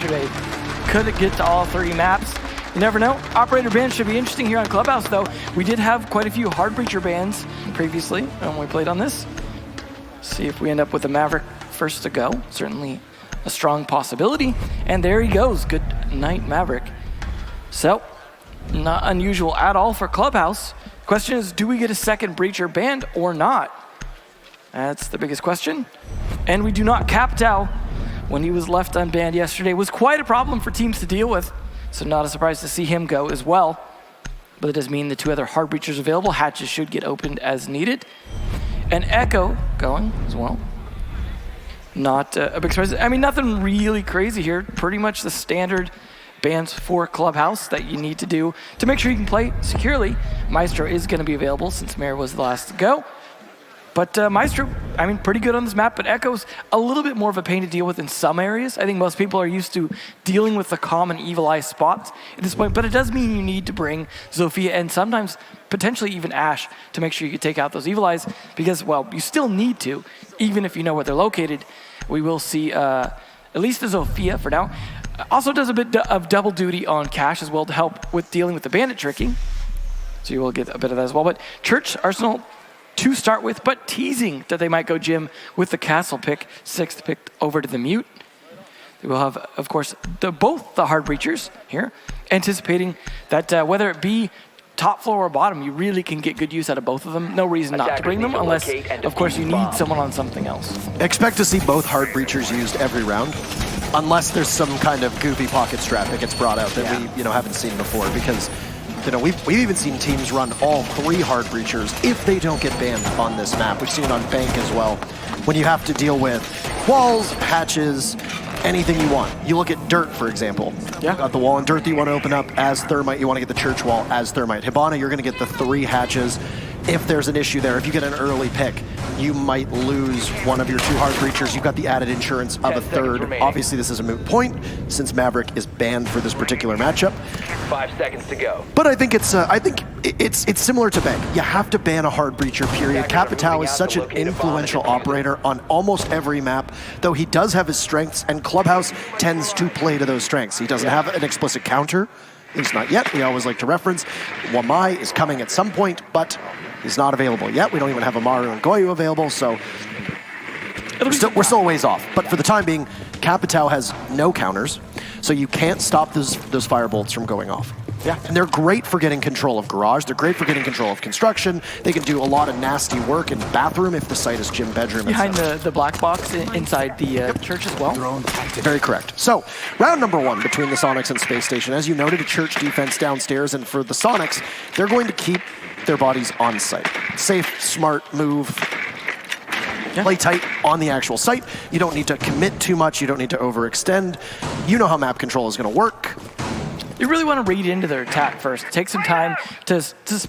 yesterday. Could it get to all 3 maps? You never know. Operator bans should be interesting here on Clubhouse, though. We did have quite a few hard breacher bans previously when we played on this. See if we end up with the Maverick first to go. Certainly a strong possibility. And there he goes. Good night, Maverick. So, not unusual at all for Clubhouse. Question is, do we get a second breacher banned or not? That's the biggest question. And we do not. Capitao, when he was left unbanned yesterday, was quite a problem for teams to deal with. So not a surprise to see him go as well. But it does mean the 2 other hard breachers available. Hatches should get opened as needed. And Echo going as well. Not a big surprise. I mean, nothing really crazy here. Pretty much the standard bans for Clubhouse that you need to do to make sure you can play securely. Maestro is going to be available since Mare was the last to go. But Maestro, I mean, pretty good on this map, but Echo's a little bit more of a pain to deal with in some areas. I think most people are used to dealing with the common Evil Eye spots at this point, but it does mean you need to bring Zofia and sometimes potentially even Ash to make sure you can take out those Evil Eyes because, well, you still need to, even if you know where they're located. We will see at least the Zofia for now. Also does a bit of double duty on Cash as well to help with dealing with the bandit tricking. So you will get a bit of that as well. But Church, Arsenal, to start with, but teasing that they might go Jim with the Castle pick, 6th pick over to the Mute. They will have, of course, both the hard breachers here, anticipating that whether it be top floor or bottom, you really can get good use out of both of them. No reason not to bring them unless, of course, you need someone on something else. Expect to see both hard breachers used every round, unless there's some kind of goofy pocket strat that gets brought out that we haven't seen before, because we've even seen teams run all 3 hard breachers if they don't get banned on this map. We've seen it on Bank as well. When you have to deal with walls, hatches, anything you want. You look at Dirt, for example. Yeah. Got the wall and Dirt that you want to open up as Thermite. You want to get the Church wall as Thermite. Hibana, you're going to get the 3 hatches. If there's an issue there, if you get an early pick, you might lose one of your 2 hard breachers. You've got the added insurance of a 3rd. Obviously, this is a moot point since Maverick is banned for this particular matchup. 5 seconds to go. But I think it's similar to Bank. You have to ban a hard breacher, period. Capitao is such an influential operator on almost every map, though he does have his strengths, and Clubhouse tends to play to those strengths. He doesn't have an explicit counter, at least not yet. We always like to reference. Wamai is coming at some point, but he's not available yet. We don't even have Amaru and Goyu available, so we're still a ways off. But for the time being, Capitao has no counters, so you can't stop those firebolts from going off. Yeah, and they're great for getting control of garage. They're great for getting control of construction. They can do a lot of nasty work in bathroom if the site is gym bedroom. Behind the black box inside the church as well. Very correct. So, round number 1 between the Soniqs and Spacestation. As you noted, a church defense downstairs, and for the Soniqs, they're going to keep their bodies on site. Safe, smart move. Yeah. Play tight on the actual site. You don't need to commit too much. You don't need to overextend. You know how map control is going to work. You really want to read into their attack first. Take some time to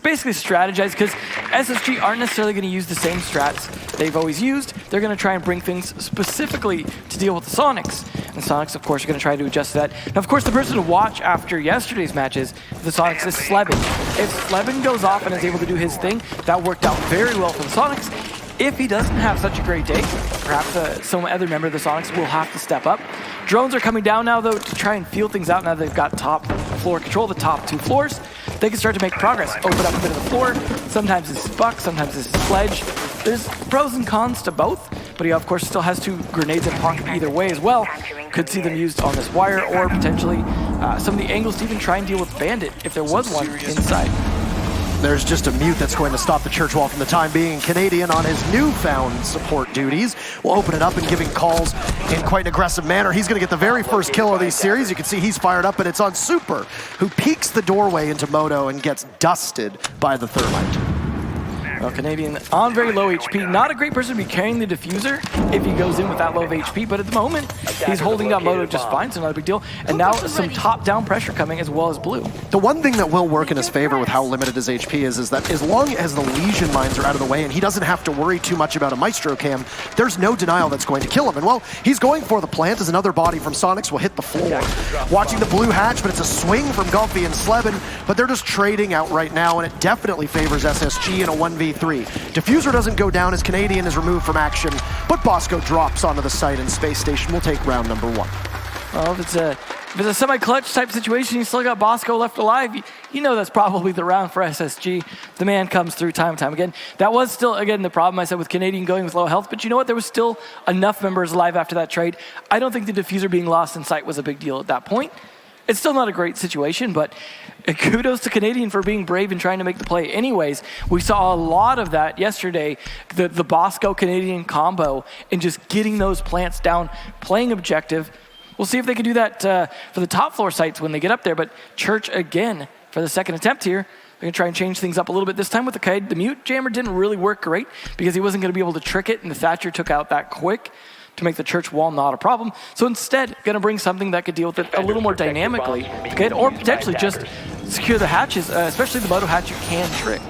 basically strategize, because SSG aren't necessarily going to use the same strats they've always used. They're going to try and bring things specifically to deal with the Soniqs. And the Soniqs, of course, are going to try to adjust to that. Now, of course, the person to watch after yesterday's matches with the Soniqs is Sleben. If Sleben goes off and is able to do his thing, that worked out very well for the Soniqs. If he doesn't have such a great day, perhaps some other member of the Soniqs will have to step up. Drones are coming down now, though, to try and feel things out now that they've got top floor control, the top 2 floors. They can start to make progress, open up a bit of the floor. Sometimes this is Buck, sometimes this is Sledge. There's pros and cons to both, but he, of course, still has 2 grenades in pocket either way as well. Could see them used on this wire, or potentially some of the angles to even try and deal with Bandit if there was one inside. There's just a mute that's going to stop the church wall from the time being. Canadian on his newfound support duties will open it up and giving calls in quite an aggressive manner. He's going to get the very first kill of these series. You can see he's fired up, and it's on Super, who peeks the doorway into Moto and gets dusted by the Thermite. Well, Canadian on very low HP. Not a great person to be carrying the diffuser if he goes in with that low of HP, but at the moment, he's holding down Moto just fine, so not a big deal. And now some top-down pressure coming as well as Blue. The one thing that will work in his favor with how limited his HP is that as long as the Legion mines are out of the way and he doesn't have to worry too much about a Maestro cam, there's no denial that's going to kill him. And well, he's going for the plant as another body from Soniqs will hit the floor. Watching the Blue hatch, but it's a swing from Golfy and Sleben, but they're just trading out right now, and it definitely favors SSG in a 1v3. Diffuser doesn't go down as Canadian is removed from action, but Bosco drops onto the site and Space Station will take round number 1. Well, if it's a semi-clutch type situation, you still got Bosco left alive, you know that's probably the round for SSG. The man comes through time and time again. That was still, again, the problem I said with Canadian going with low health, but you know what? There was still enough members alive after that trade. I don't think the diffuser being lost in sight was a big deal at that point. It's still not a great situation, but kudos to Canadian for being brave and trying to make the play. Anyways, we saw a lot of that yesterday, the Bosco-Canadian combo, and just getting those plants down, playing objective. We'll see if they can do that for the top floor sites when they get up there, but Church again for the second attempt here. They're going to try and change things up a little bit this time with the Kaid. The mute jammer didn't really work great because he wasn't going to be able to trick it, and the Thatcher took out that quick to make the Church wall not a problem. So instead, going to bring something that could deal with it a little more dynamically, or potentially just secure the hatches, especially the moto hatch you can trick.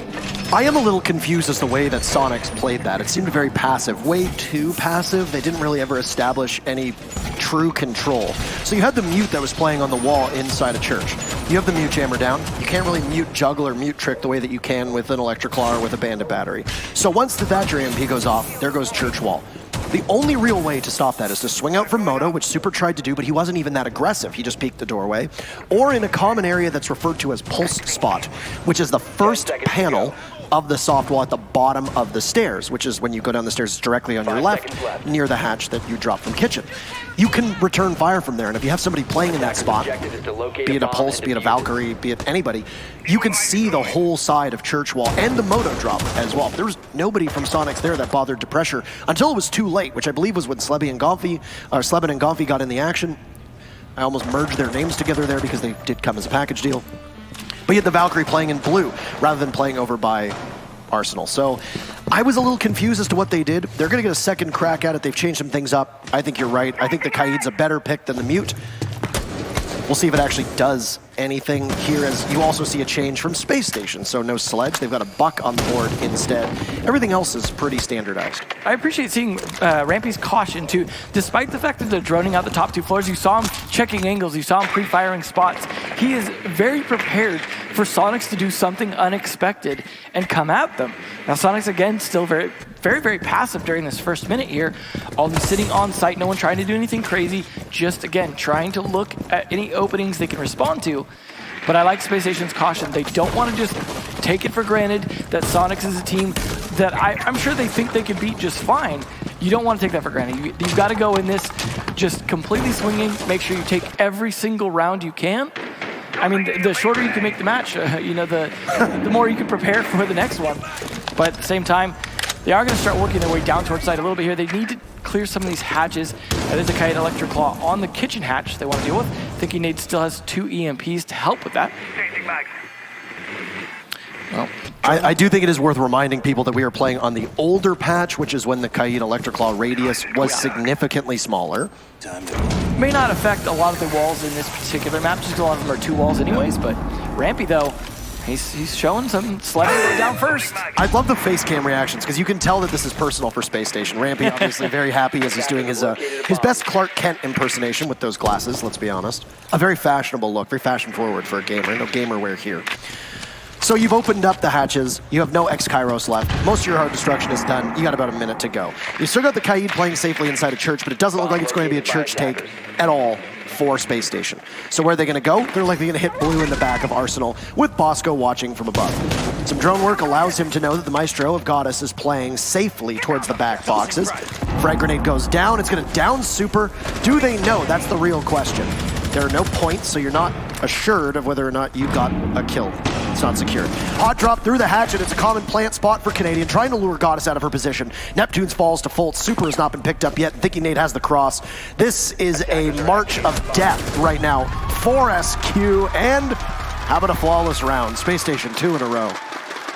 I am a little confused as to the way that Soniqs played that. It seemed very passive, way too passive. They didn't really ever establish any true control. So you had the mute that was playing on the wall inside a Church. You have the mute jammer down. You can't really mute juggle or mute trick the way that you can with an Electric Claw or with a Bandit Battery. So once the Thatcher AMP goes off, there goes Church wall. The only real way to stop that is to swing out from Moto, which Super tried to do, but he wasn't even that aggressive. He just peeked the doorway. Or in a common area that's referred to as Pulse Spot, which is the first panel of the soft wall at the bottom of the stairs, which is when you go down the stairs directly on your left, near the hatch that you drop from kitchen. You can return fire from there, and if you have somebody playing in that spot, be it a Pulse, be it a Valkyrie, be it anybody, you can see the whole side of Church wall and the Moto drop as well. There was nobody from Soniqs there that bothered to pressure until it was too late, which I believe was when Sleben and Gonfi got in the action. I almost merged their names together there because they did come as a package deal. But you had the Valkyrie playing in blue rather than playing over by Arsenal. So I was a little confused as to what they did. They're going to get a second crack at it. They've changed some things up. I think you're right. I think the Kaid's a better pick than the mute. We'll see if it actually does anything here, as you also see a change from Space Station. So no Sledge. They've got a Buck on the board instead. Everything else is pretty standardized. I appreciate seeing Rampy's caution, too. Despite the fact that they're droning out the top two floors, you saw him checking angles, you saw him pre-firing spots. He is very prepared for Soniqs to do something unexpected and come at them. Now, Soniqs, again, still very, very passive during this first minute here. All them sitting on site, no one trying to do anything crazy, just, again, trying to look at any openings they can respond to. But I like Space Station's caution. They don't want to just take it for granted that Soniqs is a team that I'm sure they think they can beat just fine. You don't want to take that for granted. You've got to go in this just completely swinging, make sure you take every single round you can. I mean, the shorter you can make the match, the more you can prepare for the next one. But at the same time, they are going to start working their way down towards side a little bit here. They need to clear some of these hatches. There's a Kaid Electric Claw on the kitchen hatch they want to deal with. Thinking Nate still has 2 EMPs to help with that. Well, I do think it is worth reminding people that we are playing on the older patch, which is when the Kaid Electric Claw radius was significantly smaller. May not affect a lot of the walls in this particular map, just a lot of them are 2 walls anyways, but Rampy, though, he's showing some sledding down first. I love the face cam reactions because you can tell that this is personal for Space Station. Rampy obviously very happy as he's doing his best Clark Kent impersonation with those glasses, let's be honest. A very fashionable look, very fashion forward for a gamer. No gamer wear here. So you've opened up the hatches. You have no X-Kairos left. Most of your hard destruction is done. You got about a minute to go. You still got the Kaid playing safely inside a Church, but it doesn't look like it's going to be a Church take at all for Space Station. So where are they going to go? They're likely going to hit blue in the back of Arsenal with Bosco watching from above. Some drone work allows him to know that the Maestro of Goddess is playing safely towards the back boxes. Frag grenade goes down. It's going to down Super. Do they know? That's the real question. There are no points, so you're not assured of whether or not you got a kill. It's not secure. Hot drop through the hatch, and it's a common plant spot for Canadian, trying to lure Goddess out of her position. Neptune's falls to Fultz. Super has not been picked up yet. Thinking Nate has the cross. This is a march of death right now for SQ, and how about a flawless round? Space Station 2 in a row.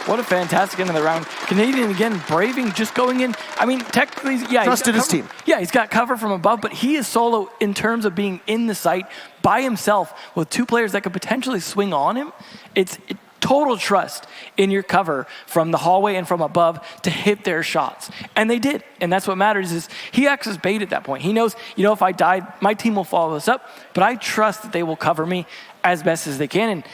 What a fantastic end of the round. Canadian, again, braving, just going in. I mean, technically, yeah. Trusted his team. Yeah, he's got cover from above, but he is solo in terms of being in the site by himself with 2 players that could potentially swing on him. It's total trust in your cover from the hallway and from above to hit their shots. And they did. And that's what matters is he acts as bait at that point. He knows, if I die, my team will follow this up, but I trust that they will cover me as best as they can. And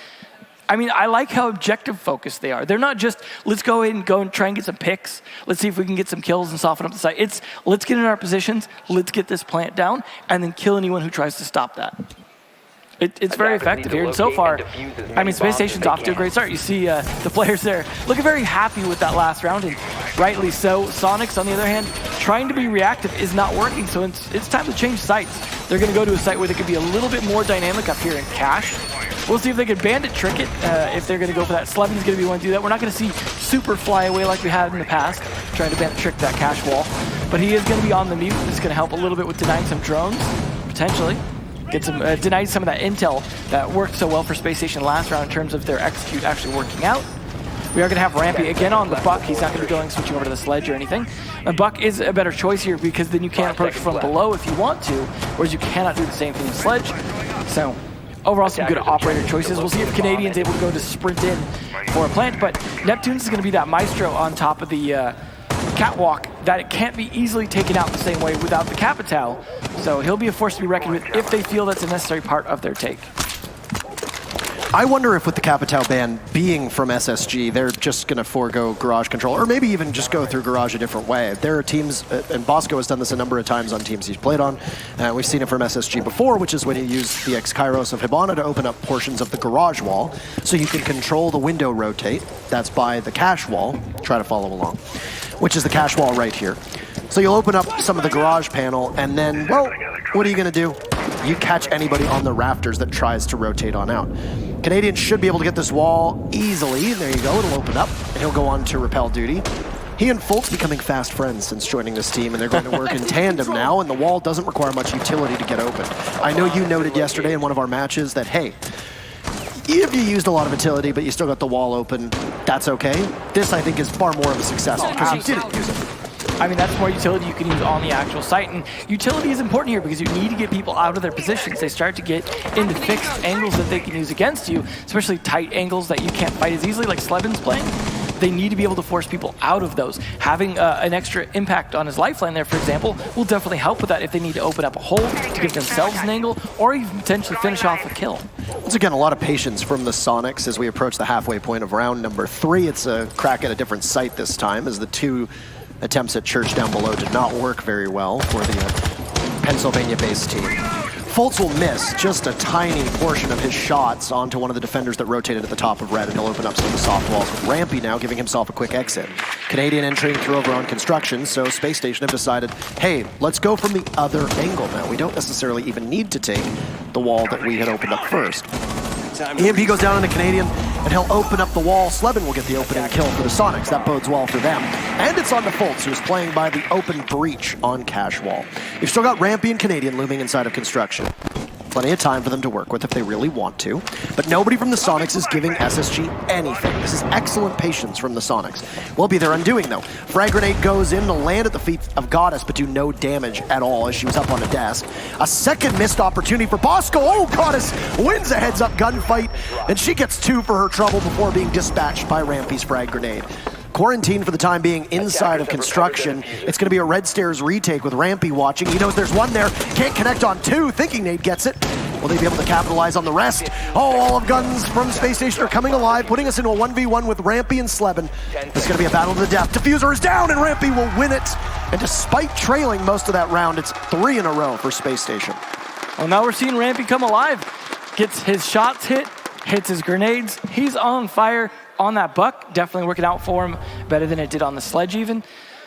I mean, I like how objective focused they are. They're not just, let's go in and try and get some picks. Let's see if we can get some kills and soften up the site. It's, let's get in our positions, let's get this plant down, and then kill anyone who tries to stop that. It's very effective here, and so far, I mean, Space Station's off to a great start. You see the players there looking very happy with that last round, and rightly so. Soniqs, on the other hand, trying to be reactive is not working, so it's time to change sites. They're going to go to a site where they could be a little bit more dynamic up here in Cash. We'll see if they can bandit trick it, if they're going to go for that. Slevin's going to be one to do that. We're not going to see super fly away like we had in the past, trying to bandit trick that Cash wall, but he is going to be on the mute. This is going to help a little bit with denying some drones, potentially. Get some denied some of that intel that worked so well for Space Station last round in terms of their execute actually working out. We are going to have Rampy again on the Buck. He's not going to be going switching over to the Sledge or anything. And Buck is a better choice here because then you can approach from below if you want to, whereas you cannot do the same thing with Sledge. So overall, some good operator choices. We'll see if Canadian's able to go to sprint in for a plant, but Neptune's is going to be that maestro on top of the catwalk that it can't be easily taken out the same way without the Capital. So he'll be a force to be reckoned with if they feel that's a necessary part of their take. I wonder if with the Capital ban being from SSG, they're just going to forego garage control, or maybe even just go through garage a different way. There are teams, and Bosco has done this a number of times on teams he's played on. We've seen it from SSG before, which is when you use the X-Kairos of Hibana to open up portions of the garage wall, so you can control the window rotate. That's by the cache wall. Try to follow along, which is the cache wall right here. So you'll open up some of the garage panel, and then, well, what are you going to do? You catch anybody on the rafters that tries to rotate on out. Canadian should be able to get this wall easily. There you go, it'll open up, and he'll go on to repel duty. He and Fultz becoming fast friends since joining this team, and they're going to work in tandem now, and the wall doesn't require much utility to get open. I know you noted yesterday in one of our matches that, hey, if you used a lot of utility, but you still got the wall open, that's okay. This, I think, is far more of a success because you didn't use it. I mean, that's more utility you can use on the actual site, and utility is important here because you need to get people out of their positions. They start to get into fixed angles that they can use against you, especially tight angles that you can't fight as easily, like Slevin's playing. They need to be able to force people out of those. Having an extra impact on his lifeline there, for example, will definitely help with that if they need to open up a hole to give themselves an angle, or even potentially finish off a kill. Once again, a lot of patience from the Soniqs as we approach the halfway point of round number 3. It's a crack at a different site this time, as the two attempts at Church down below did not work very well for the Pennsylvania-based team. Fultz will miss just a tiny portion of his shots onto one of the defenders that rotated at the top of red, and he'll open up some of the soft walls with Rampy now giving himself a quick exit. Canadian entering through over on construction, so Space Station have decided, hey, let's go from the other angle now. We don't necessarily even need to take the wall that we had opened up first. EMP goes down on the Canadian, and he'll open up the wall. Slevin will get the opening kill for the Soniqs. That bodes well for them. And it's on to Fultz, who's playing by the open breach on cache wall. You've still got Rampy and Canadian looming inside of construction. Plenty of time for them to work with if they really want to. But nobody from the Soniqs is giving SSG anything. This is excellent patience from the Soniqs. Will be their undoing, though. Frag grenade goes in to land at the feet of Goddess, but do no damage at all as she was up on a desk. A second missed opportunity for Bosco. Oh, Goddess wins a heads-up gunfight, and she gets 2 for her trouble before being dispatched by Rampy's frag grenade. Quarantine for the time being inside of construction. It's going to be a Red Stairs retake with Rampy watching. He knows there's one there. Can't connect on 2, thinking Nate gets it. Will they be able to capitalize on the rest? Oh, all of guns from Space Station are coming alive, putting us into a 1v1 with Rampy and Slevin. It's going to be a battle to the death. Diffuser is down, and Rampy will win it. And despite trailing most of that round, it's 3 in a row for Space Station. Well, now we're seeing Rampy come alive. Gets his shots hit, hits his grenades. He's on fire. On that Buck, definitely working out for him better than it did on the Sledge even.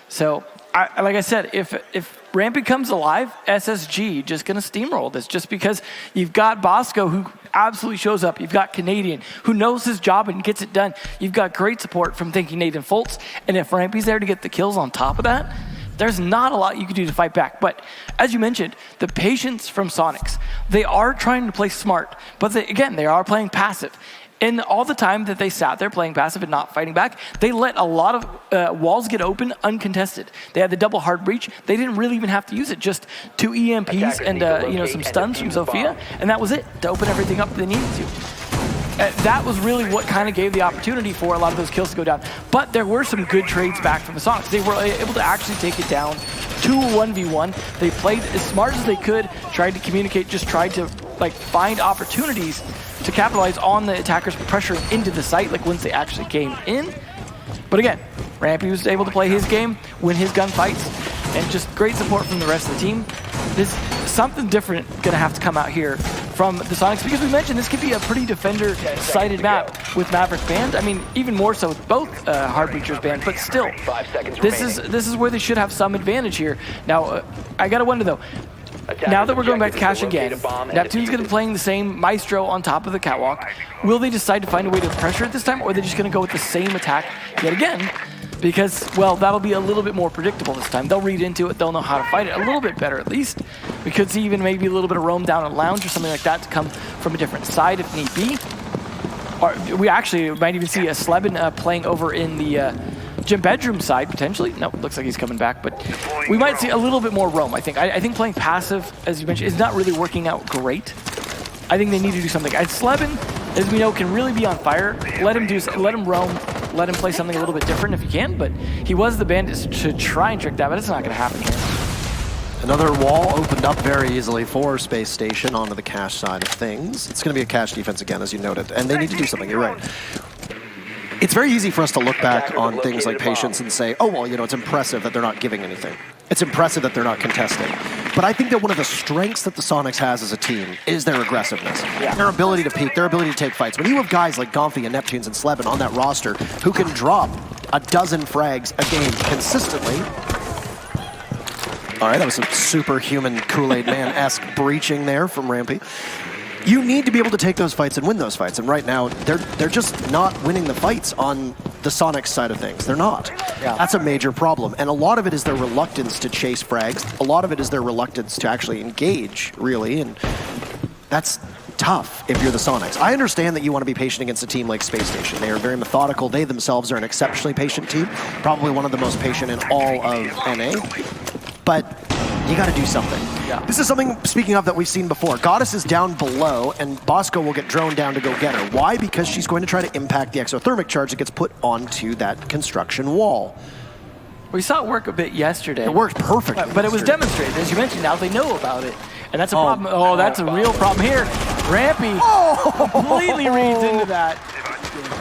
So, like I said, if Rampy comes alive, SSG just going to steamroll this just because you've got Bosco who absolutely shows up. You've got Canadian who knows his job and gets it done. You've got great support from Thinking Nate and Fultz. And if Rampy's there to get the kills on top of that, there's not a lot you can do to fight back. But as you mentioned, the patience from Soniqs, they are trying to play smart, but they are playing passive. And all the time that they sat there playing passive and not fighting back, they let a lot of walls get open uncontested. They had the double hard breach. They didn't really even have to use it. Just 2 EMPs and some stuns from Zofia, and that was it to open everything up they needed to. That was really what kind of gave the opportunity for a lot of those kills to go down. But there were some good trades back from the Soniqs. They were able to actually take it down to a 1v1. They played as smart as they could, tried to communicate, just tried to like find opportunities to capitalize on the attackers pressuring into the site, like once they actually came in. But again, Rampy was able to play his game, win his gunfights, and just great support from the rest of the team. There's something different gonna have to come out here from the Soniqs, because we mentioned this could be a pretty defender-sided map with Maverick banned. I mean, even more so with both Hard Breachers banned, but still, 5 seconds this remaining. is where they should have some advantage here. Now, I gotta wonder though, now that we're going back to Cash again, Neptune's going to be playing the same Maestro on top of the catwalk. Will they decide to find a way to pressure it this time, or are they just going to go with the same attack yet again? Because, well, that'll be a little bit more predictable this time. They'll read into it, they'll know how to fight it a little bit better at least. We could see even maybe a little bit of roam down a lounge or something like that to come from a different side if need be. Or we actually might even see a Sleben playing over in the gym bedroom side, potentially. No, looks like he's coming back, but we might see a little bit more roam, I think. I think playing passive, as you mentioned, is not really working out great. I think they need to do something. And Sleben, as we know, can really be on fire. Let him roam, let him play something a little bit different if he can, but he was the bandit to try and trick that, but it's not gonna happen here. Another wall opened up very easily for Space Station onto the Cash side of things. It's going to be a Cash defense again, as you noted, and they need to do something, you're right. It's very easy for us to look back on things like Patience and say, oh, well, you know, it's impressive that they're not giving anything. It's impressive that they're not contesting. But I think that one of the strengths that the Soniqs has as a team is their aggressiveness, their ability to peak, their ability to take fights. When you have guys like Gomfi and Neptunes and Sleben on that roster who can drop a dozen frags a game consistently. All right, that was some superhuman Kool-Aid Man-esque breaching there from Rampy. You need to be able to take those fights and win those fights, and right now they're just not winning the fights on the Soniqs side of things. They're not. Yeah. That's a major problem, and a lot of it is their reluctance to chase frags. A lot of it is their reluctance to actually engage, really, and that's tough if you're the Soniqs. I understand that you want to be patient against a team like Space Station. They are very methodical. They themselves are an exceptionally patient team, probably one of the most patient in all of NA. But you got to do something. Yeah. This is something, speaking of, that we've seen before. Goddess is down below, and Bosco will get droned down to go get her. Why? Because she's going to try to impact the exothermic charge that gets put onto that construction wall. We saw it work a bit yesterday. It worked perfectly. But it was demonstrated, as you mentioned. Now they know about it, and that's a problem. Oh, that's a real problem here. Rampy completely reads into that.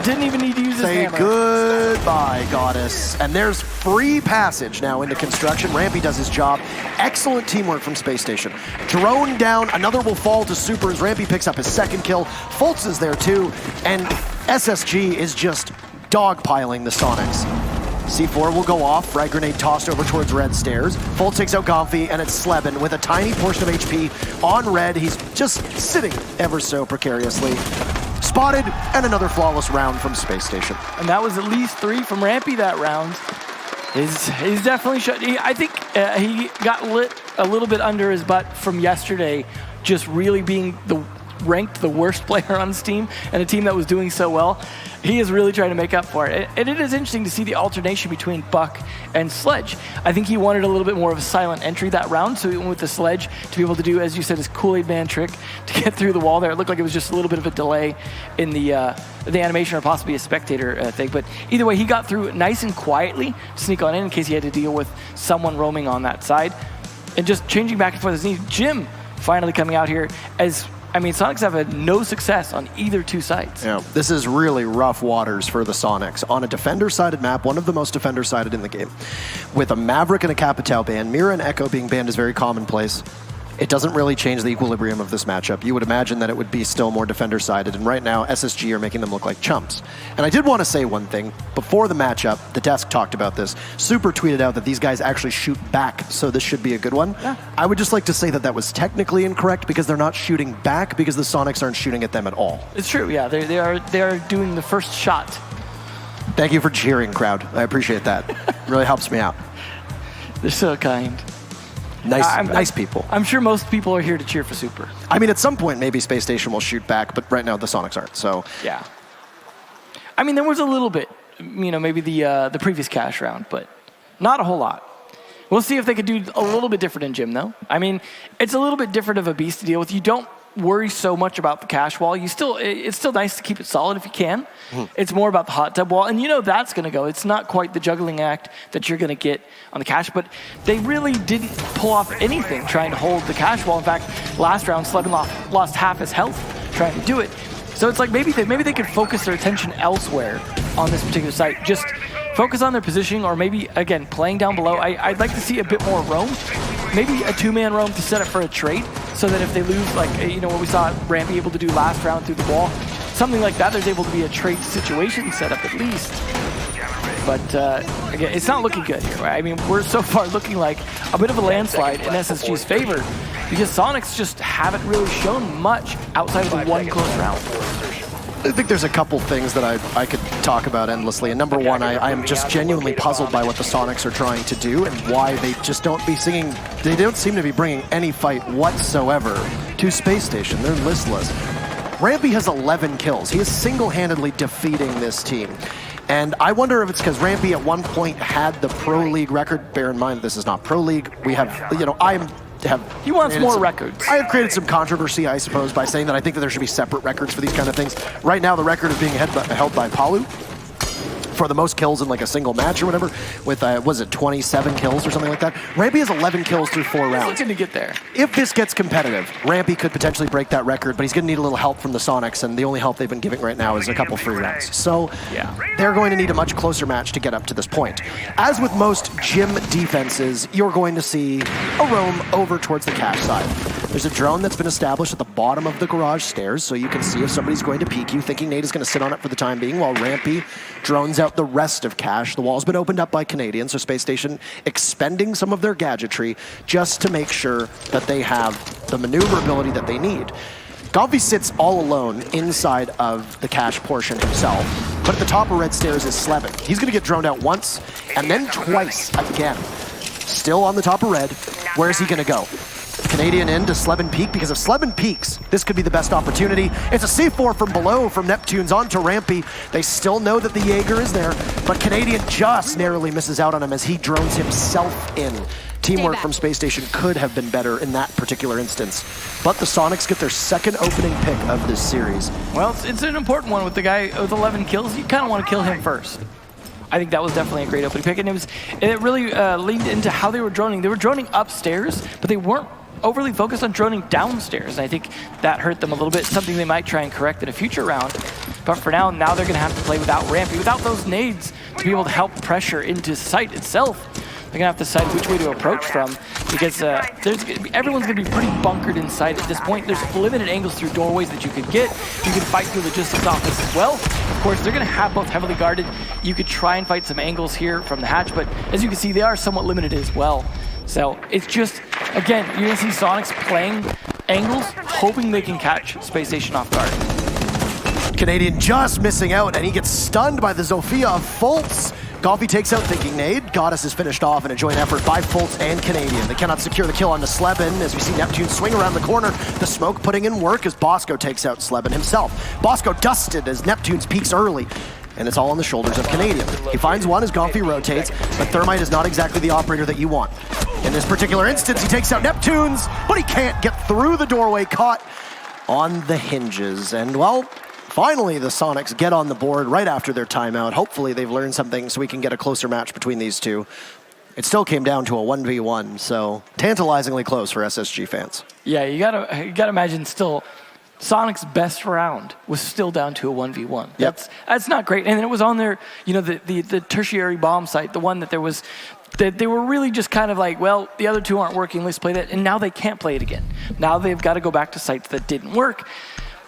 Didn't even need to use his hammer. Say goodbye, Goddess. And there's free passage now into construction. Rampy does his job. Excellent teamwork from Space Station. Drone down, another will fall to Super as Rampy picks up his second kill. Fultz is there too, and SSG is just dogpiling the Soniqs. C4 will go off, frag grenade tossed over towards red stairs. Fultz takes out Gomfi, and it's Sleben with a tiny portion of HP on red. He's just sitting ever so precariously. Spotted, and another flawless round from Space Station. And that was at least 3 from Rampy that round. He's definitely I think he got lit a little bit under his butt from yesterday, just really being ranked the worst player on this team, and a team that was doing so well. He is really trying to make up for it. And it is interesting to see the alternation between Buck and Sledge. I think he wanted a little bit more of a silent entry that round, so he went with the Sledge to be able to do, as you said, his Kool-Aid Man trick to get through the wall there. It looked like it was just a little bit of a delay in the animation, or possibly a spectator thing. But either way, he got through nice and quietly to sneak on in case he had to deal with someone roaming on that side. And just changing back and forth as needed. Jim finally coming out here as... I mean, Soniqs have had no success on either two sides. Yeah, this is really rough waters for the Soniqs. On a defender-sided map, one of the most defender-sided in the game, with a Maverick and a Capitao ban, Mira and Echo being banned is very commonplace. It doesn't really change the equilibrium of this matchup. You would imagine that it would be still more defender-sided, and right now, SSG are making them look like chumps. And I did want to say one thing. Before the matchup, the desk talked about this. Super tweeted out that these guys actually shoot back, so this should be a good one. Yeah. I would just like to say that that was technically incorrect, because they're not shooting back, because the Soniqs aren't shooting at them at all. It's true, yeah. They are doing the first shot. Thank you for cheering, crowd. I appreciate that. Really helps me out. They're so kind. Nice people. I'm sure most people are here to cheer for Super. I mean, at some point, maybe Space Station will shoot back, but right now the Soniqs aren't, so... Yeah. I mean, there was a little bit, you know, maybe the previous cash round, but not a whole lot. We'll see if they could do a little bit different in Gym, though. I mean, it's a little bit different of a beast to deal with. You don't worry so much about the cache wall. It's still nice to keep it solid if you can. It's more about the hot tub wall, and you know that's going to go. It's not quite the juggling act that you're going to get on the cache, but they really didn't pull off anything trying to hold the cache wall. In fact, last round, Slevin lost half his health trying to do it. So it's like maybe they could focus their attention elsewhere on this particular site. Just focus on their positioning, or maybe, again, playing down below. I'd like to see a bit more roam. Maybe a two-man roam to set up for a trade, so that if they lose, like, you know, what we saw Rampy able to do last round through the wall, something like that, there's able to be a trade situation set up at least. But, again, it's not looking good here, right? I mean, we're so far looking like a bit of a landslide in SSG's favor, because Soniqs just haven't really shown much outside of the one close round. I think there's a couple things that I could talk about endlessly. And number one, I am just genuinely puzzled by what the Soniqs are trying to do and why they just don't seem to be bringing any fight whatsoever to Space Station. They're listless. Rampy has 11 kills. He is single-handedly defeating this team. And I wonder if it's because Rampy at one point had the Pro League record. Bear in mind, this is not Pro League. We have, you know, he wants more records. I have created some controversy, I suppose, by saying that I think that there should be separate records for these kind of things. Right now, the record is being held by Palu for the most kills in like a single match or whatever, with, was it 27 kills or something like that? Rampy has 11 kills through 4 rounds. He's looking to get there. If this gets competitive, Rampy could potentially break that record, but he's going to need a little help from the Soniqs, and the only help they've been giving right now is a couple free rounds. So yeah, they're going to need a much closer match to get up to this point. As with most gym defenses, you're going to see a roam over towards the cache side. There's a drone that's been established at the bottom of the garage stairs, so you can see if somebody's going to peek you, thinking Nate is going to sit on it for the time being, while Rampy drones out the rest of cache. The wall's been opened up by Canadians, so Space Station expending some of their gadgetry just to make sure that they have the maneuverability that they need. Gomfi sits all alone inside of the cache portion himself, but at the top of red stairs is Slevin. He's going to get droned out once, and then twice again. Still on the top of red. Where is he going to go? Canadian in to Slevin peek, because if Slevin peeks, this could be the best opportunity. It's a C4 from below from Neptunes onto Rampy. They still know that the Jaeger is there, but Canadian just narrowly misses out on him as he drones himself in. Teamwork from Space Station could have been better in that particular instance. But the Soniqs get their second opening pick of this series. Well, it's an important one with the guy with 11 kills. You kind of want to kill him first. I think that was definitely a great opening pick, and it really leaned into how they were droning. They were droning upstairs, but they weren't overly focused on droning downstairs, and I think that hurt them a little bit, something they might try and correct in a future round. But for now they're going to have to play without Rampy, without those nades to be able to help pressure into site itself. They're going to have to decide which way to approach from, because everyone's going to be pretty bunkered inside at this point. There's limited angles through doorways that you could get. You can fight through logistics office as well. Of course, they're going to have both heavily guarded. You could try and fight some angles here from the hatch, but as you can see, they are somewhat limited as well. So it's just, again, you're going to see Soniqs playing angles, hoping they can catch Space Station off guard. Canadian just missing out, and he gets stunned by the Zofia of Fultz. Gomfi takes out thinking nade. Goddess is finished off in a joint effort by Fultz and Canadian. They cannot secure the kill on the Slevin as we see Neptune swing around the corner. The smoke putting in work as Bosco takes out Slevin himself. Bosco dusted as Neptune's peaks early, and it's all on the shoulders of Canadian. He finds one as Gomfi rotates, but Thermite is not exactly the operator that you want. In this particular instance, he takes out Neptunes, but he can't get through the doorway, caught on the hinges. And well, finally the Soniqs get on the board right after their timeout. Hopefully they've learned something so we can get a closer match between these two. It still came down to a 1v1, so tantalizingly close for SSG fans. Yeah, you gotta imagine still, Sonic's best round was still down to a 1v1. Yep. That's not great. And then it was on their, you know, the tertiary bomb site, the one that there was, that they were really just kind of like, well, the other two aren't working, let's play that. And now they can't play it again. Now they've got to go back to sites that didn't work.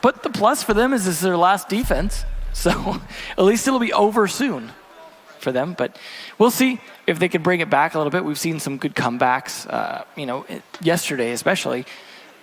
But the plus for them is this is their last defense. So at least it'll be over soon for them. But we'll see if they can bring it back a little bit. We've seen some good comebacks, you know, yesterday especially.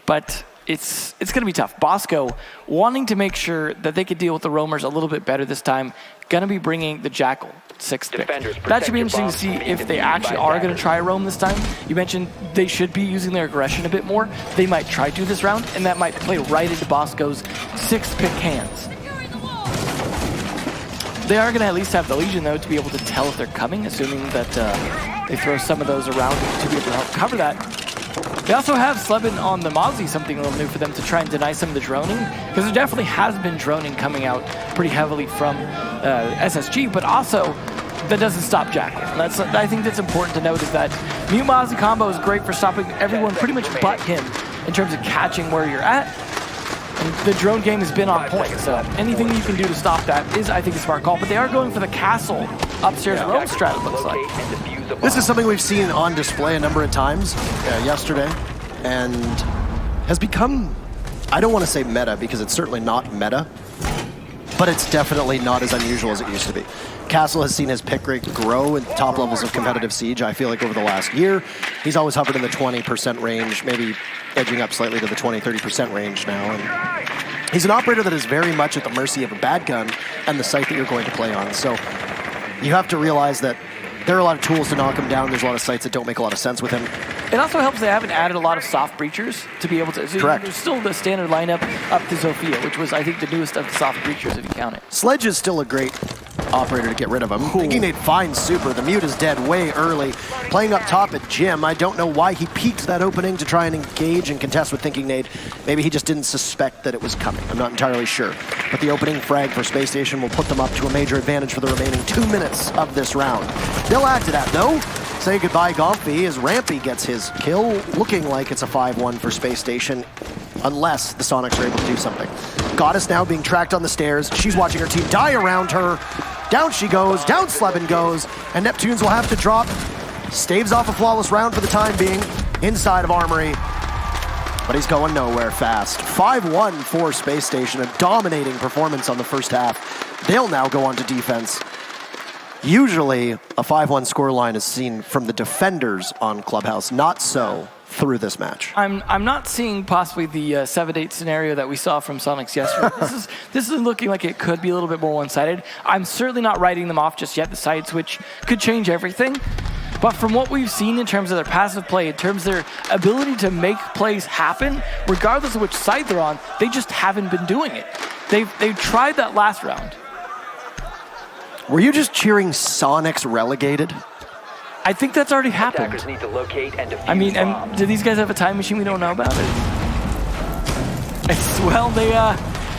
But it's going to be tough. Bosco wanting to make sure that they could deal with the roamers a little bit better this time. Going to be bringing the Jackal 6th pick. That should be interesting to see if they actually are going to try a roam this time. You mentioned they should be using their aggression a bit more. They might try to this round, and that might play right into Bosco's 6th pick hands. They are going to at least have the Legion, though, to be able to tell if they're coming, assuming that they throw some of those around to be able to help cover that. They also have Slebin on the Mozzie, something a little new for them to try and deny some of the droning, because there definitely has been droning coming out pretty heavily from SSG, but also that doesn't stop Jackal. I think that's important to note, is that Mute Mozzie combo is great for stopping everyone pretty much but him in terms of catching where you're at. And the drone game has been on point, so anything you can do to stop that is, I think, a smart call. But they are going for the castle upstairs roam strat, it looks like. This is something we've seen on display a number of times yesterday, and has become, I don't want to say meta, because it's certainly not meta, but it's definitely not as unusual as it used to be. Castle has seen his pick rate grow in top levels of competitive Siege, I feel like, over the last year. He's always hovered in the 20% range, maybe edging up slightly to the 20-30% range now. And he's an operator that is very much at the mercy of a bad gun and the site that you're going to play on. So you have to realize that there are a lot of tools to knock him down. There's a lot of sites that don't make a lot of sense with him. It also helps they haven't added a lot of soft breachers to be able to... So correct. There's still the standard lineup up to Zofia, which was, I think, the newest of the soft breachers, if you count it. Sledge is still a great operator to get rid of him. Thinking they'd find Super. The mute is dead way early. Playing up top at Jim. I don't know why he peeked that opening to try and engage and contest with Thinking Nade. Maybe he just didn't suspect that it was coming. I'm not entirely sure. But the opening frag for Space Station will put them up to a major advantage for the remaining 2 minutes of this round. They'll add to that, though. Say goodbye, Gomphy, as Rampy gets his kill, looking like it's a 5-1 for Space Station, unless the Soniqs are able to do something. Goddess now being tracked on the stairs. She's watching her team die around her. Down she goes, down Slebin goes, and Neptunes will have to drop. Staves off a flawless round for the time being, inside of Armory. But he's going nowhere fast. 5-1 for Space Station, a dominating performance on the first half. They'll now go on to defense. Usually, a 5-1 scoreline is seen from the defenders on Clubhouse, not so through this match. I'm not seeing possibly the 7-8 scenario that we saw from Soniqs yesterday. This is looking like it could be a little bit more one-sided. I'm certainly not writing them off just yet. The side switch could change everything. But from what we've seen in terms of their passive play, in terms of their ability to make plays happen, regardless of which side they're on, they just haven't been doing it. They've tried that last round. Were you just cheering Soniqs relegated? I think that's already happened. Attackers need to locate and defuse I mean, the bomb. and do these guys have a time machine we don't know about it? Well,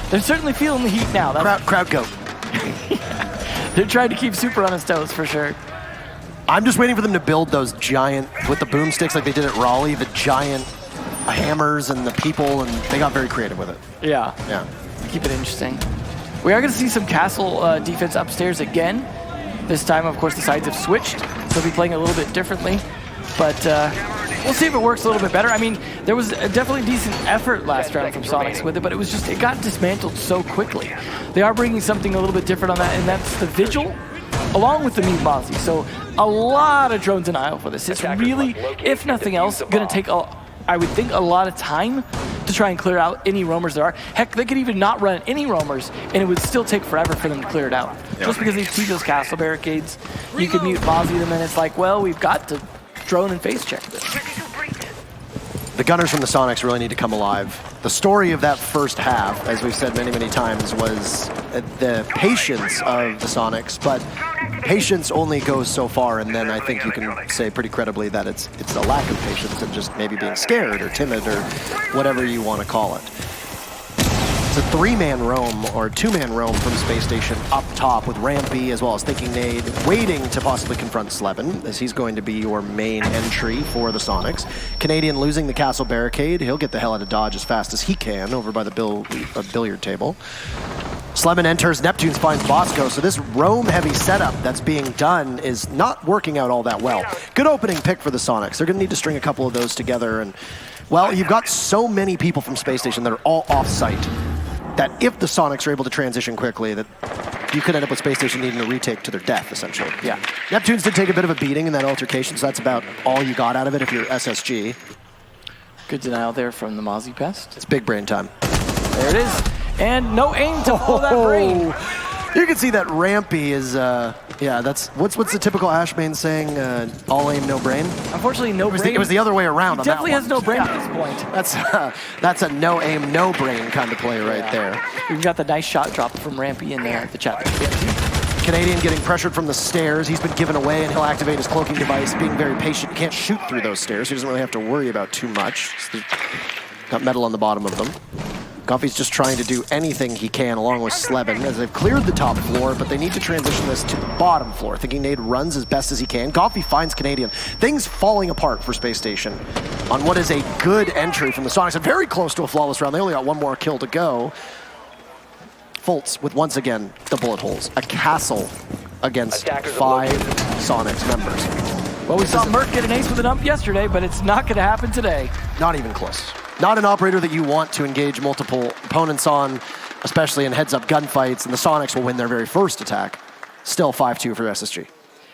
they're certainly feeling the heat now. Crowd goat. They're trying to keep Super on his toes for sure. I'm just waiting for them to build those giant, with the boomsticks like they did at Raleigh, the giant hammers and the people, and they got very creative with it. Yeah. Yeah. Keep it interesting. We are going to see some castle defense upstairs again. This time, of course, the sides have switched. They'll be playing a little bit differently. But we'll see if it works a little bit better. I mean, there was a definitely decent effort last round from Soniqs with it, but it got dismantled so quickly. They are bringing something a little bit different on that, and that's the Vigil, along with the Mute Mozzie. So a lot of drone denial for this. It's really, if nothing else, going to take, I would think, a lot of time to try and clear out any roamers there are. Heck, they could even not run any roamers, and it would still take forever for them to clear it out. Yep. Just because they see those castle barricades, you could Mute Mozzie them, and it's like, well, we've got to drone and face check this. The gunners from the Soniqs really need to come alive. The story of that first half, as we've said many, many times, was the patience of the Soniqs, but patience only goes so far, and then I think you can say pretty credibly that it's a lack of patience and just maybe being scared or timid or whatever you want to call it. It's a 3-man roam or 2-man roam from Space Station up top with Rampy as well as Thinking Nade waiting to possibly confront Slebin, as he's going to be your main entry for the Soniqs. Canadian losing the castle barricade. He'll get the hell out of Dodge as fast as he can over by the billiard table. Slebin enters, Neptunes finds Bosco, so this roam-heavy setup that's being done is not working out all that well. Good opening pick for the Soniqs. They're going to need to string a couple of those together, and, well, you've got so many people from Space Station that are all off-site that if the Soniqs are able to transition quickly, that you could end up with Space Station needing to retake to their death, essentially. Yeah. Neptunes did take a bit of a beating in that altercation, so that's about all you got out of it if you're SSG. Good denial there from the Mozzie Pest. It's big brain time. There it is. And no aim to pull that brain. You can see that Rampy is, yeah, that's, what's the typical Ashbane saying? All aim, no brain? Unfortunately, no brain. It was the other way around on that one. Definitely has no brain at this point. That's a no aim, no brain kind of play right there. We've got the nice shot drop from Rampy in there at the chat. Canadian getting pressured from the stairs. He's been given away, and he'll activate his cloaking device, being very patient. He can't shoot through those stairs. He doesn't really have to worry about too much. Got metal on the bottom of them. Goffey's just trying to do anything he can along with Sleben as they've cleared the top floor, but they need to transition this to the bottom floor. Thinking Nade runs as best as he can. Goffey finds Canadian. Things falling apart for Space Station on what is a good entry from the Soniqs. And very close to a flawless round. They only got one more kill to go. Fultz with, once again, the bullet holes. A castle against 5 Soniqs members. Well, we saw Merc get an ace with an ump yesterday, but it's not going to happen today. Not even close. Not an operator that you want to engage multiple opponents on, especially in heads-up gunfights, and the Soniqs will win their very first attack. Still 5-2 for SSG.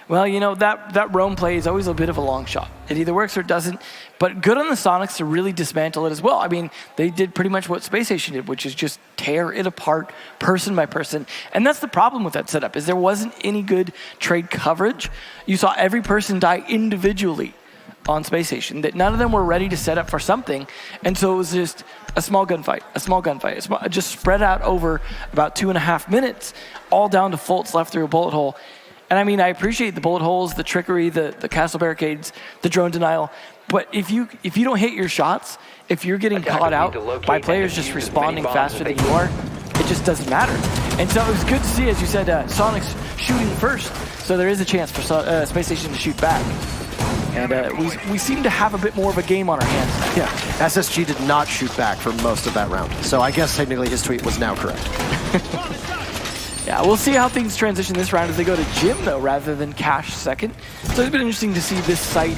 Well, you know, that roam play is always a bit of a long shot. It either works or it doesn't, but good on the Soniqs to really dismantle it as well. I mean, they did pretty much what Space Station did, which is just tear it apart person by person. And that's the problem with that setup, is there wasn't any good trade coverage. You saw every person die individually on Space Station, that none of them were ready to set up for something. And so it was just a small gunfight, just spread out over about 2.5 minutes, all down to Fultz left through a bullet hole. And I mean, I appreciate the bullet holes, the trickery, the castle barricades, the drone denial. But if you don't hit your shots, if you're getting caught out by players just responding faster than you are, it just doesn't matter. And so it was good to see, as you said, Soniqs shooting first. So there is a chance for Space Station to shoot back. And we seem to have a bit more of a game on our hands now. Yeah, SSG did not shoot back for most of that round. So I guess technically his tweet was now correct. Yeah, we'll see how things transition this round as they go to Jim, though, rather than Cash second. So it's been interesting to see this site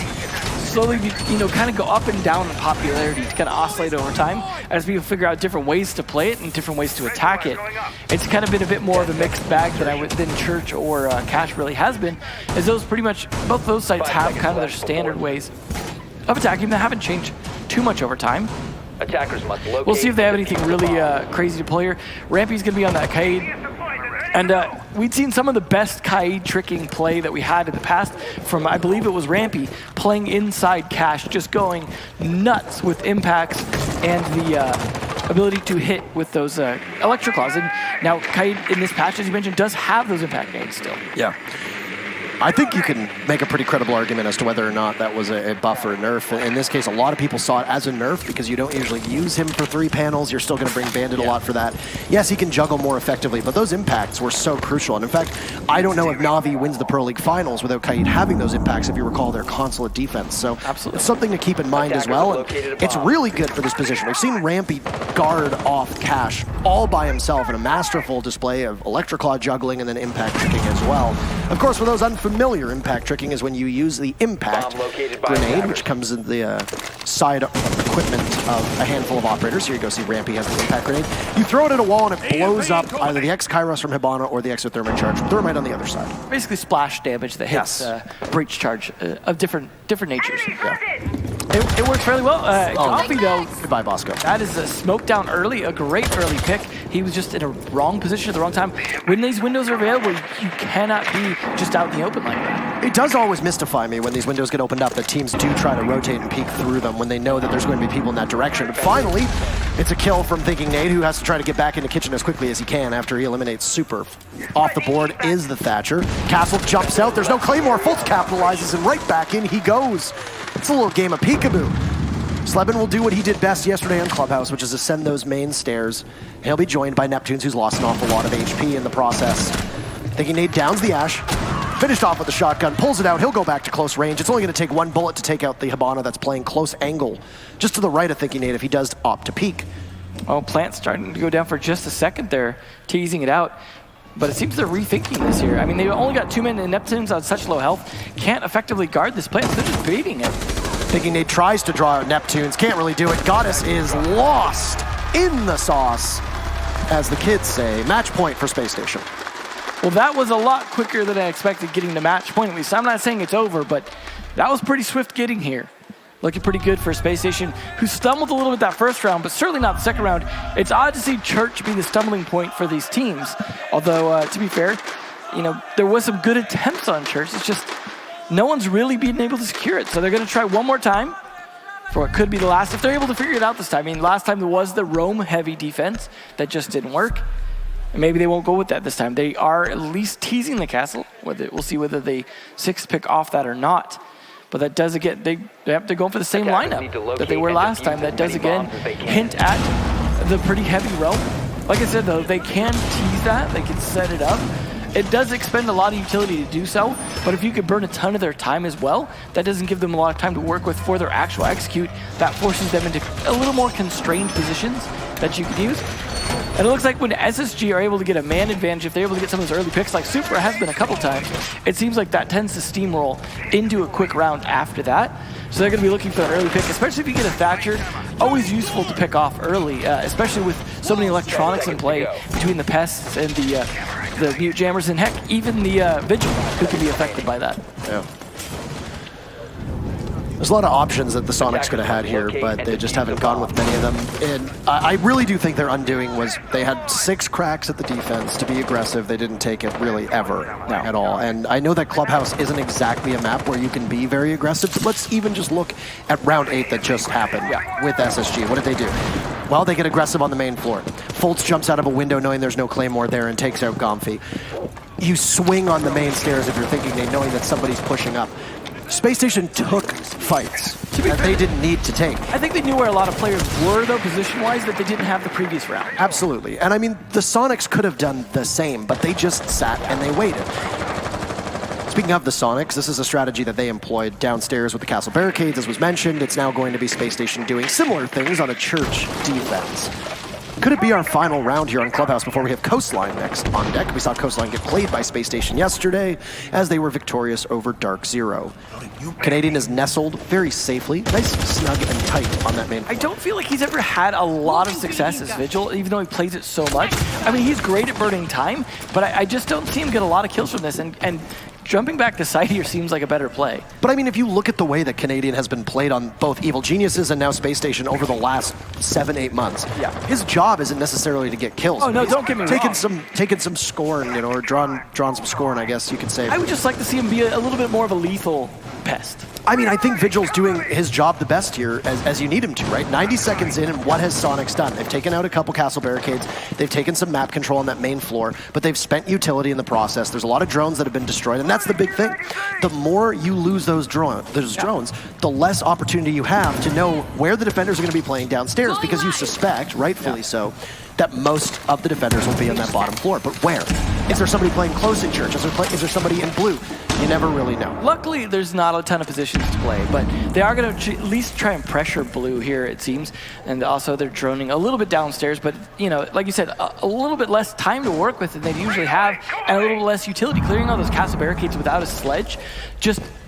slowly, kind of go up and down in popularity to kind of oscillate over time as people figure out different ways to play it and different ways to attack it. It's kind of been a bit more of a mixed bag than Church or Cash really has been, as both those sites have kind of their standard ways of attacking that haven't changed too much over time. Attackers must locate. We'll see if they have anything really crazy to play here. Rampy's going to be on that Kaid. And we'd seen some of the best Kaid tricking play that we had in the past from, I believe it was Rampy, playing inside Cash, just going nuts with impacts and the ability to hit with those electroclaws. And now Kaid, in this patch, as you mentioned, does have those impact nades still. Yeah. I think you can make a pretty credible argument as to whether or not that was a buff or a nerf. In this case, a lot of people saw it as a nerf because you don't usually use him for 3 panels. You're still going to bring Bandit a lot for that. Yes, he can juggle more effectively, but those impacts were so crucial. And in fact, I don't know if Na'Vi wins the Pro League Finals without Kaid having those impacts, if you recall their consulate defense. So absolutely, it's something to keep in mind as well. And it's really good for this position. We've seen Rampy guard off Cash all by himself in a masterful display of Electroclaw juggling and then impact tricking as well. Of course, for those unfamiliar, impact tricking is when you use the impact grenade, which comes in the side equipment of a handful of operators. Here you go, see Rampy has the impact grenade. You throw it at a wall and it blows up either the X-Kairos from Hibana or the exothermic charge from Thermite on the other side. Basically splash damage that hits breach charge of different natures. Yeah. It works fairly well. Goffey, though, goodbye, Bosco. That is a smoke down early, a great early pick. He was just in a wrong position at the wrong time. When these windows are available, you cannot be just out in the open like that. It does always mystify me when these windows get opened up that teams do try to rotate and peek through them when they know that there's going to be people in that direction. But finally, it's a kill from Thinking Nade, who has to try to get back into kitchen as quickly as he can after he eliminates Super. Off the board is the Thatcher. Castle jumps out. There's no Claymore. Fultz capitalizes and right back in he goes. It's a little game of peekaboo. Sleben will do what he did best yesterday on Clubhouse, which is ascend those main stairs. He'll be joined by Neptunes, who's lost an awful lot of HP in the process. Thinking Nade downs the Ash. Finished off with the shotgun, pulls it out, he'll go back to close range. It's only going to take 1 bullet to take out the Hibana that's playing close angle, just to the right of Thinking Nade if he does opt to peek. Oh, Plant's starting to go down for just a second there, teasing it out. But it seems they're rethinking this here. I mean, they've only got 2 men and Neptunes on such low health, can't effectively guard this Plant, so they're just baiting it. Thinking Nade tries to draw out Neptunes, can't really do it. Goddess is lost in the sauce, as the kids say. Match point for Space Station. Well, that was a lot quicker than I expected getting the match point, at least. I'm not saying it's over, but that was pretty swift getting here. Looking pretty good for Space Station, who stumbled a little bit that first round, but certainly not the second round. It's odd to see Church be the stumbling point for these teams. Although, to be fair, there was some good attempts on Church. It's just no one's really been able to secure it. So they're going to try one more time for what could be the last, if they're able to figure it out this time. I mean, last time there was the roam-heavy defense that just didn't work. And maybe they won't go with that this time. They are at least teasing the castle. We'll see whether they 6-pick off that or not. But that does, again, they have to go for the same lineup that they were last time. That does, again, hint at the pretty heavy roam. Like I said, though, they can tease that. They can set it up. It does expend a lot of utility to do so, but if you could burn a ton of their time as well, that doesn't give them a lot of time to work with for their actual execute. That forces them into a little more constrained positions that you can use. And it looks like when SSG are able to get a man advantage, if they're able to get some of those early picks, like Super has been a couple times, it seems like that tends to steamroll into a quick round after that. So they're going to be looking for an early pick, especially if you get a Thatcher. Always useful to pick off early, especially with so many electronics in play between the pests and the mute jammers, and heck, even the Vigil, who can be affected by that. Yeah. There's a lot of options that the Soniqs could have had here, but they just haven't gone with many of them. And I really do think their undoing was they had 6 cracks at the defense to be aggressive. They didn't take it really ever at all. And I know that Clubhouse isn't exactly a map where you can be very aggressive, but let's even just look at round 8 that just happened with SSG. What did they do? Well, they get aggressive on the main floor. Fultz jumps out of a window knowing there's no Claymore there and takes out Gomfy. You swing on the main stairs if you're thinking knowing that somebody's pushing up. Spacestation took fights that they didn't need to take. I think they knew where a lot of players were, though, position-wise, that they didn't have the previous round. Absolutely. And I mean, the Soniqs could have done the same, but they just sat and they waited. Speaking of the Soniqs, this is a strategy that they employed downstairs with the castle barricades, as was mentioned. It's now going to be Spacestation doing similar things on a church defense. Could it be our final round here on Clubhouse before we have Coastline next on deck? We saw Coastline get played by Spacestation yesterday as they were victorious over Dark Zero. Canadian is nestled very safely, nice, snug, and tight on that main floor. I don't feel like he's ever had a lot of success as Vigil, even though he plays it so much. I mean, he's great at burning time, but I just don't see him get a lot of kills from this, and jumping back to side here seems like a better play. But I mean, if you look at the way that Canadian has been played on both Evil Geniuses and now Spacestation over the last 7-8 months, his job isn't necessarily to get kills. Oh no, don't get me wrong. Taking some scorn, or drawn some scorn, I guess you could say. I would just like to see him be a little bit more of a lethal pest. I mean, I think Vigil's doing his job the best here, as you need him to, right? 90 seconds in, and what has Soniqs done? They've taken out a couple castle barricades, they've taken some map control on that main floor, but they've spent utility in the process. There's a lot of drones that have been destroyed, and that's the big thing. The more you lose those drones, the less opportunity you have to know where the defenders are going to be playing downstairs, because you suspect, rightfully so, that most of the defenders will be on that bottom floor. But where? Is there somebody playing close in church? Is there somebody in blue? You never really know. Luckily, there's not a ton of positions to play, but they are going to at least try and pressure blue here, it seems. And also, they're droning a little bit downstairs, but, like you said, a little bit less time to work with than they usually have, and a little less utility. Clearing all those castle barricades without a sledge,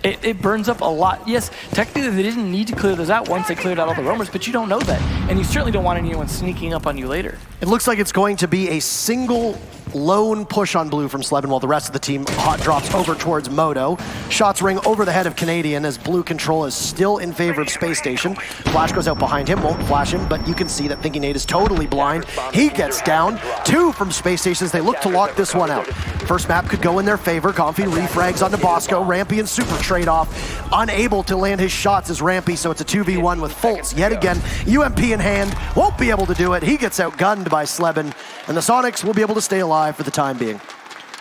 it burns up a lot. Yes, technically, they didn't need to clear those out once they cleared out all the roamers, but you don't know that. And you certainly don't want anyone sneaking up on you later. It looks like it's going to be a single lone push on blue from Sleben while the rest of the team hot drops over towards Moto. Shots ring over the head of Canadian as blue control is still in favor of Spacestation. Flash goes out behind him, won't flash him, but you can see that Thinking Nate is totally blind. He gets down. 2 from Spacestation as they look to lock this one out. First map could go in their favor. Comfy refrags onto Bosco. Rampy and Super trade off. Unable to land his shots as Rampy, so it's a 2v1 with Fultz. Yet again, UMP in hand, won't be able to do it. He gets outgunned by Sleben, and the Soniqs will be able to stay alive for the time being.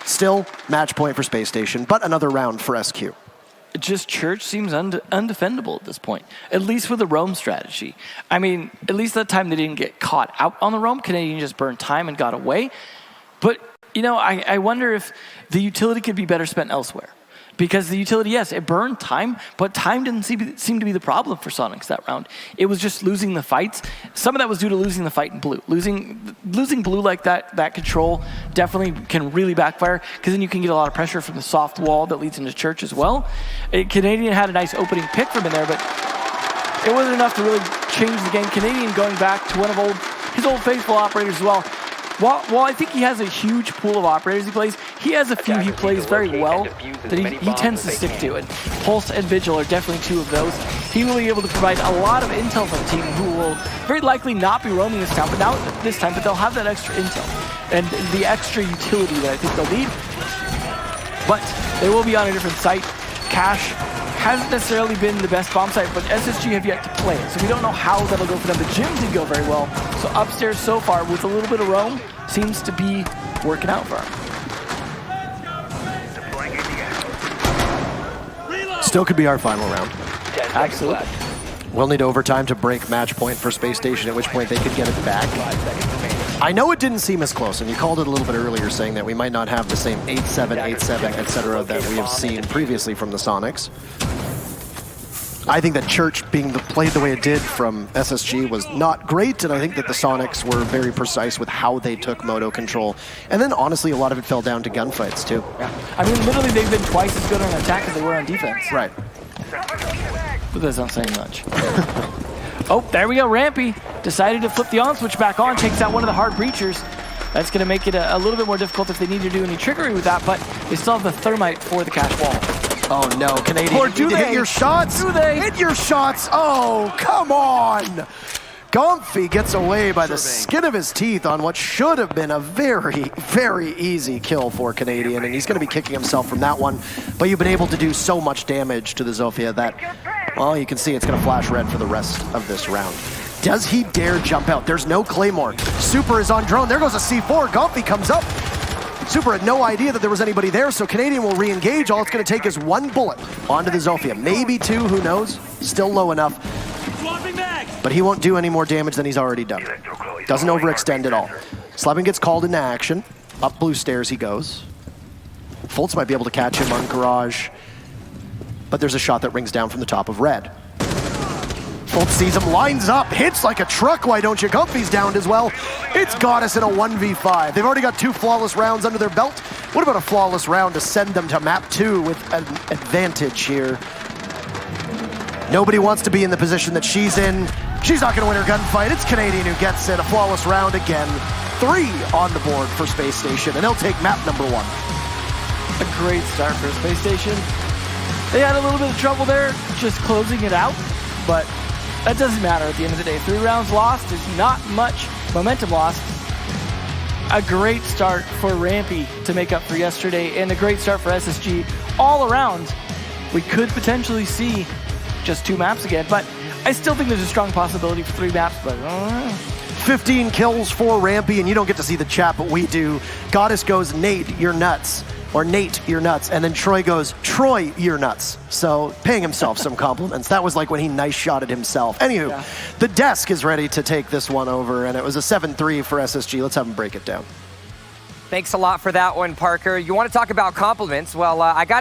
Still, match point for Spacestation, but another round for SQ. Just Church seems undefendable at this point, at least with the roam strategy. I mean, at least that time they didn't get caught out on the roam. Canadian just burned time and got away. But, I wonder if the utility could be better spent elsewhere. Because the utility, yes, it burned time, but time didn't seem to be the problem for Soniqs that round. It was just losing the fights. Some of that was due to losing the fight in blue. Losing blue like that control definitely can really backfire, because then you can get a lot of pressure from the soft wall that leads into church as well. Canadian had a nice opening pick from in there, but it wasn't enough to really change the game. Canadian going back to one of his old faithful operators as well. While I think he has a huge pool of operators he plays, he has a few he plays very well that he tends to stick to. And Pulse and Vigil are definitely 2 of those. He will be able to provide a lot of intel for the team, who will very likely not be roaming this time, but they'll have that extra intel and the extra utility that I think they'll need. But they will be on a different site. Cash hasn't necessarily been the best bomb site, but SSG have yet to play it, so we don't know how that'll go for them. The gym did go very well, so upstairs so far with a little bit of roam seems to be working out for them. Still could be our final round. Absolutely. We'll need overtime to break match point for Space Station, at which point they could get it back. I know it didn't seem as close, and you called it a little bit earlier, saying that we might not have the same 8-7, 8-7, etc. that we have seen previously from the Soniqs. I think that Church being played the way it did from SSG was not great, and I think that the Soniqs were very precise with how they took moto control. And then, honestly, a lot of it fell down to gunfights, too. Yeah. I mean, literally, they've been twice as good on attack as they were on defense. Right. But that's not saying much. Oh, there we go. Rampy decided to flip the on switch back on, takes out one of the hard breachers. That's going to make it a little bit more difficult if they need to do any trickery with that, but they still have the thermite for the cash wall. Oh no, Canadian, Or you do need to they? hit your shots. Do they? Hit your shots. Oh, come on. Comfy gets away by the skin of his teeth on what should have been a very, very easy kill for Canadian, and he's going to be kicking himself from that one. But you've been able to do so much damage to the Zofia that, well, you can see it's going to flash red for the rest of this round. Does he dare jump out? There's no Claymore. Super is on drone. There goes a C4. Comfy comes up. Super had no idea that there was anybody there, so Canadian will re-engage. All it's going to take is one bullet onto the Zofia. Maybe two, who knows? Still low enough. But he won't do any more damage than he's already done. Doesn't overextend at all. Slevin gets called into action. Up blue stairs he goes. Fultz might be able to catch him on garage, but there's a shot that rings down from the top of red. Fultz sees him, lines up, hits like a truck, why don't you? Comfy's downed as well. It's got us in a 1v5. They've already got 2 flawless rounds under their belt. What about a flawless round to send them to map 2 with an advantage here? Nobody wants to be in the position that she's in. She's not going to win her gunfight. It's Canadian who gets it. A flawless round again. 3 on the board for Space Station, and they'll take map number 1. A great start for Space Station. They had a little bit of trouble there just closing it out, but that doesn't matter at the end of the day. 3 rounds lost is not much momentum lost. A great start for Rampy to make up for yesterday, and a great start for SSG all around. We could potentially see just 2 maps again, but I still think there's a strong possibility for 3 maps, but 15 kills for Rampy, and you don't get to see the chat, but we do. Goddess goes, Nate, you're nuts. Or Nate, you're nuts. And then Troy goes, Troy, you're nuts. So paying himself some compliments. That was like when he nice shotted himself. Anywho, yeah. The desk is ready to take this one over, and it was a 7-3 for SSG. Let's have him break it down. Thanks a lot for that one, Parker. You want to talk about compliments? Well, I got to